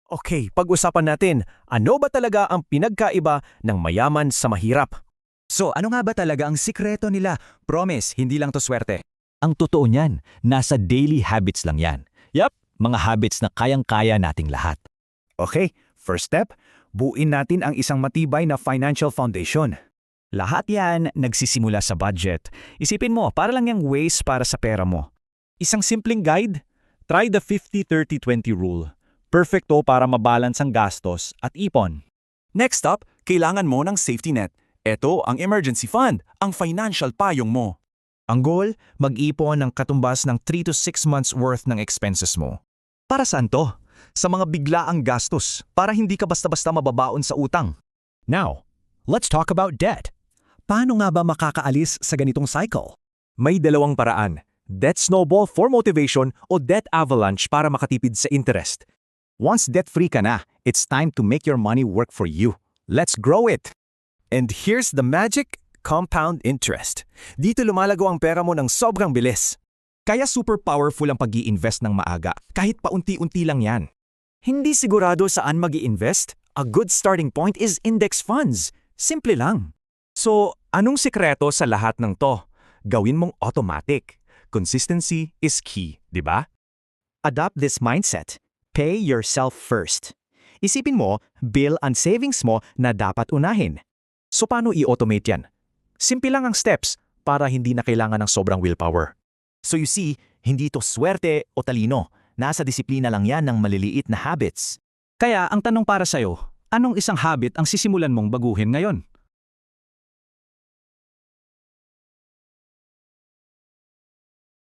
Okay, pag-usapan natin, ano ba talaga ang pinagkaiba ng mayaman sa mahirap? So ano nga ba talaga ang sikreto nila? Promise, hindi lang to swerte. Ang totoo niyan, nasa daily habits lang yan. Yup, mga habits na kayang-kaya nating lahat. Okay, first step, buuin natin ang isang matibay na financial foundation. Lahat yan nagsisimula sa budget. Isipin mo, para lang yung ways para sa pera mo. Isang simpleng guide? Try the 50-30-20 rule. Perfecto para mabalance ang gastos at ipon. Next up, kailangan mo ng safety net. Ito ang emergency fund, ang financial payong mo. Ang goal, mag-ipon ng katumbas ng 3 to 6 months worth ng expenses mo. Para saan to? Sa mga biglaang gastos, para hindi ka basta-basta mababaon sa utang. Now, let's talk about debt. Paano nga ba makakaalis sa ganitong cycle? May dalawang paraan. Debt snowball for motivation o debt avalanche para makatipid sa interest. Once debt-free ka na, it's time to make your money work for you. Let's grow it! And here's the magic: compound interest. Dito lumalago ang pera mo ng sobrang bilis. Kaya super powerful ang pag-i-invest ng maaga, kahit paunti-unti lang yan. Hindi sigurado saan mag-i-invest? A good starting point is index funds. Simple lang. So, anong sikreto sa lahat ng to? Gawin mong automatic. Consistency is key, di ba? Adopt this mindset. Pay yourself first. Isipin mo, bill ang savings mo na dapat unahin. So paano i-automate yan? Simple lang ang steps para hindi na kailangan ng sobrang willpower. So you see, hindi to swerte o talino. Nasa disiplina lang yan ng maliliit na habits. Kaya ang tanong para sa'yo, anong isang habit ang sisimulan mong baguhin ngayon?